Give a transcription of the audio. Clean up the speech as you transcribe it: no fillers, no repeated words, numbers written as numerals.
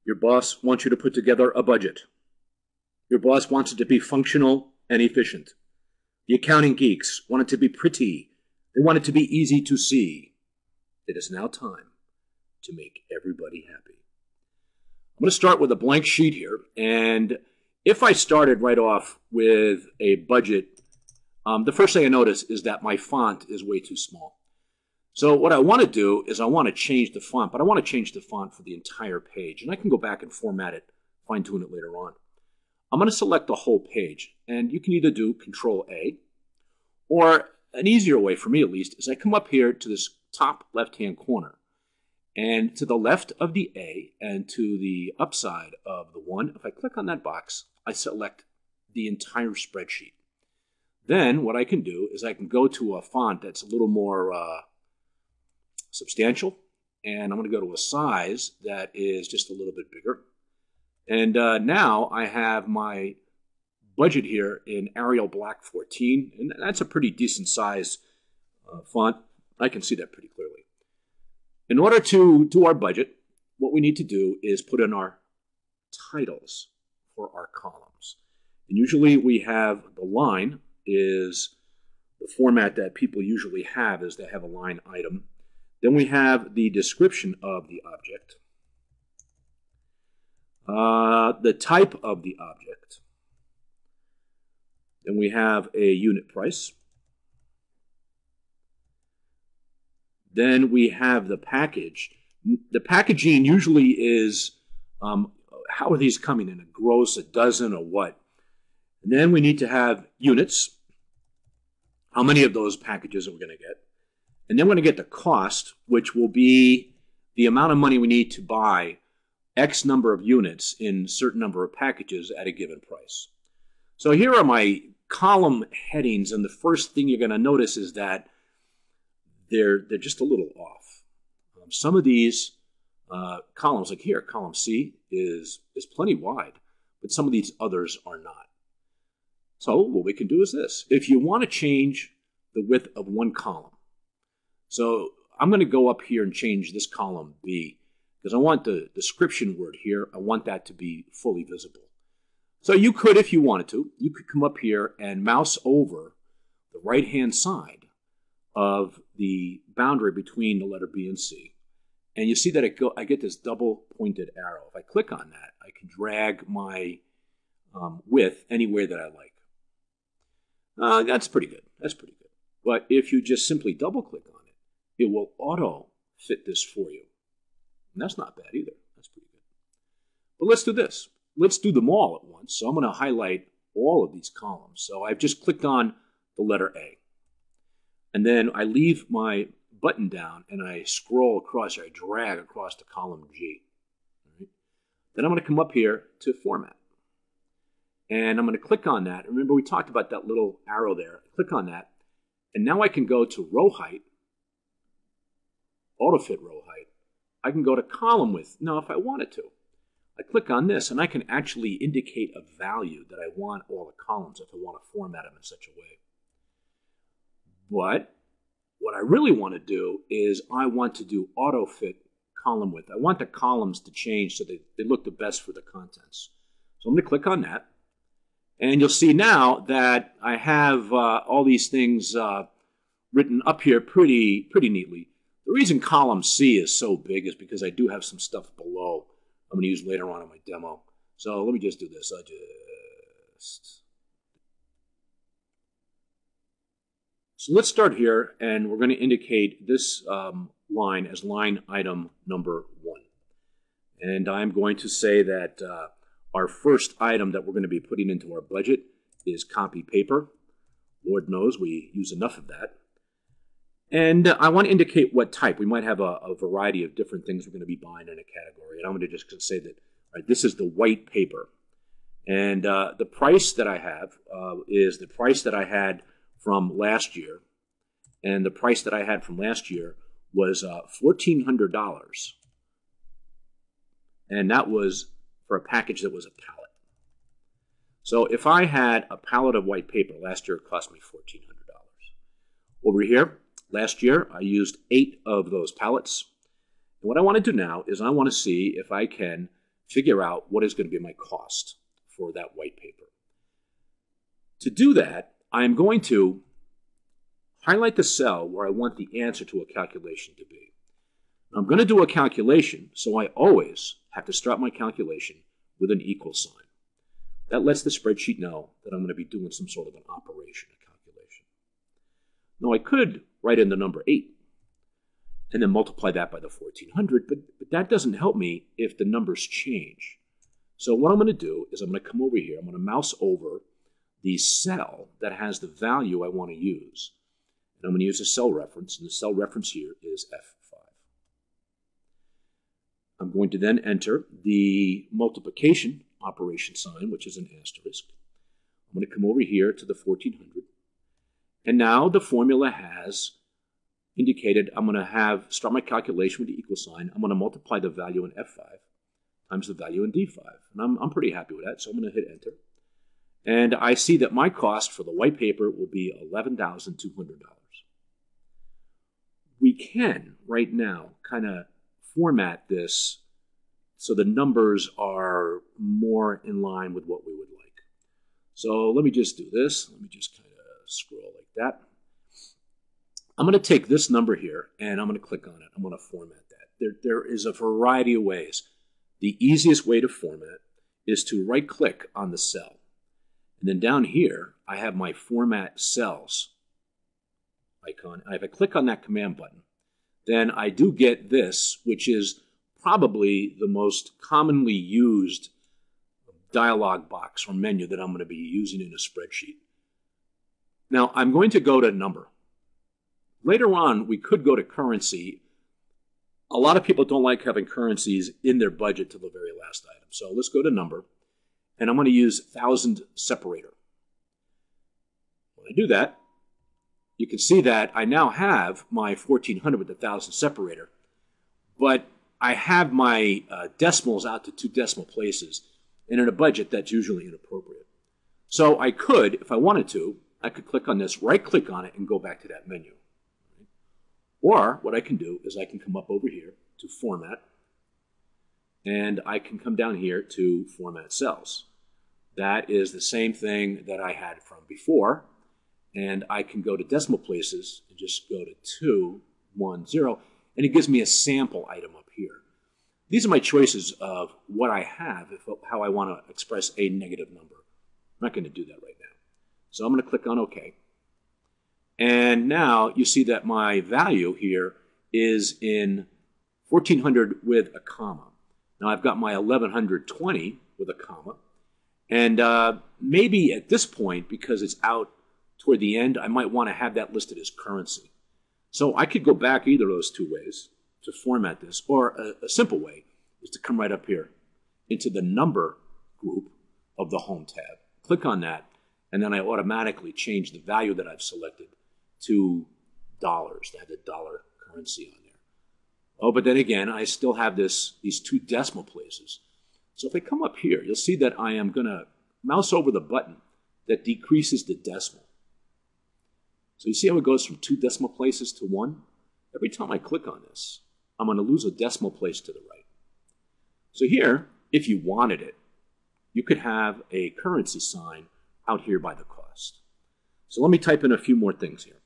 Your boss wants you to put together a budget. Your boss wants it to be functional and efficient. The accounting geeks want it to be pretty. They want it to be easy to see. It is now time to make everybody happy. I'm going to start with a blank sheet here, and if I started right off with a budget, the first thing I notice is that my font is way too small. So what I want to do is I want to change the font, but I want to change the font for the entire page, and I can go back and format it, fine-tune it later on. I'm going to select the whole page, and you can either do Control-A, or an easier way for me at least is I come up here to this top left-hand corner, and to the left of the A and to the upside of the 1, if I click on that box, I select the entire spreadsheet. Then what I can do is I can go to a font that's a little more substantial, and I'm going to go to a size that is just a little bit bigger. And now I have my budget here in Arial Black 14, and that's a pretty decent size font. I can see that pretty clearly. In order to do our budget, what we need to do is put in our titles for our columns. And usually we have the line is the format that people usually have is they have a line item. Then we have the description of the object, the type of the object. Then we have a unit price. Then we have the package. The packaging usually is, how are these coming in? A gross, a dozen, or what? And then we need to have units. How many of those packages are we going to get? And then we're going to get the cost, which will be the amount of money we need to buy X number of units in a certain number of packages at a given price. So here are my column headings, and the first thing you're going to notice is that they're just a little off. Some of these columns, like here, column C is plenty wide, but some of these others are not. So what we can do is this. If you want to change the width of one column, so I'm going to go up here and change this column B, because I want the description word here, I want that to be fully visible. So you could, if you wanted to, you could come up here and mouse over the right-hand side of the boundary between the letter B and C. And you see that I get this double-pointed arrow. If I click on that, I can drag my width anywhere that I like. That's pretty good. That's pretty good. But if you just simply double-click on it, it will auto-fit this for you. And that's not bad either. That's pretty good. But let's do this. Let's do them all at once. So I'm going to highlight all of these columns. So I've just clicked on the letter A. And then I leave my button down and I scroll across, or I drag across to column G. Right? Then I'm going to come up here to Format. And I'm going to click on that. Remember, we talked about that little arrow there. Click on that. And now I can go to Row Height, Autofit Row Height. I can go to Column Width. Now, if I wanted to, I click on this, and I can actually indicate a value that I want all the columns if I want to format them in such a way. But what I really want to do is I want to do Autofit Column Width. I want the columns to change so they look the best for the contents. So I'm going to click on that. And you'll see now that I have all these things written up here pretty neatly. The reason column C is so big is because I do have some stuff below I'm going to use later on in my demo. So let me just do this. So let's start here, and we're going to indicate this line as line item number 1. And I'm going to say that our first item that we're going to be putting into our budget is copy paper. Lord knows we use enough of that. And I want to indicate what type. We might have a variety of different things we're going to be buying in a category. And I'm going to just say that this is the white paper. And the price that I have is the price that I had from last year. And the price that I had from last year was $1,400. And that was for a package that was a pallet. So if I had a pallet of white paper, last year it cost me $1,400. Over here, last year I used 8 of those pallets. And what I want to do now is I want to see if I can figure out what is going to be my cost for that white paper. To do that, I'm going to highlight the cell where I want the answer to a calculation to be. I'm going to do a calculation, so I always have to start my calculation with an equal sign. That lets the spreadsheet know that I'm going to be doing some sort of an operation, a calculation. Now, I could write in the number 8 and then multiply that by the 1400, but that doesn't help me if the numbers change. So what I'm going to do is I'm going to come over here, I'm going to mouse over the cell that has the value I want to use. And I'm going to use a cell reference, and the cell reference here is F5. I'm going to then enter the multiplication operation sign, which is an asterisk. I'm going to come over here to the 1400. And now the formula has indicated I'm going to start my calculation with the equal sign. I'm going to multiply the value in F5 times the value in D5. And I'm pretty happy with that, so I'm going to hit enter. And I see that my cost for the white paper will be $11,200. We can, right now, kind of format this so the numbers are more in line with what we would like. So let me just do this. Let me just kind of scroll like that. I'm going to take this number here, and I'm going to click on it. I'm going to format that. There is a variety of ways. The easiest way to format is to right-click on the cell. And then down here, I have my Format Cells icon. If I click on that command button, then I do get this, which is probably the most commonly used dialog box or menu that I'm going to be using in a spreadsheet. Now, I'm going to go to number. Later on, we could go to currency. A lot of people don't like having currencies in their budget to the very last item. So let's go to number, and I'm going to use 1000 separator. When I do that, you can see that I now have my 1400 with the 1000 separator, but I have my decimals out to 2 decimal places, and in a budget that's usually inappropriate. So I could, if I wanted to, I could click on this, right-click on it, and go back to that menu. Or what I can do is I can come up over here to Format, and I can come down here to Format Cells. That is the same thing that I had from before, and I can go to decimal places and just go to 2, 1, 0, and it gives me a sample item up here. These are my choices of what I have, how I want to express a negative number. I'm not going to do that right now. So I'm going to click on OK. And now you see that my value here is in 1400 with a comma. Now I've got my 1120 with a comma. And maybe at this point, because it's out toward the end, I might want to have that listed as currency. So I could go back either of those two ways to format this, or a simple way is to come right up here into the number group of the Home tab. Click on that, and then I automatically change the value that I've selected to dollars, to have the dollar currency on there. Oh, but then again, I still have these 2 decimal places. So if I come up here, you'll see that I am going to mouse over the button that decreases the decimal. So you see how it goes from 2 decimal places to 1? Every time I click on this, I'm going to lose a decimal place to the right. So here, if you wanted it, you could have a currency sign out here by the cost. So let me type in a few more things here.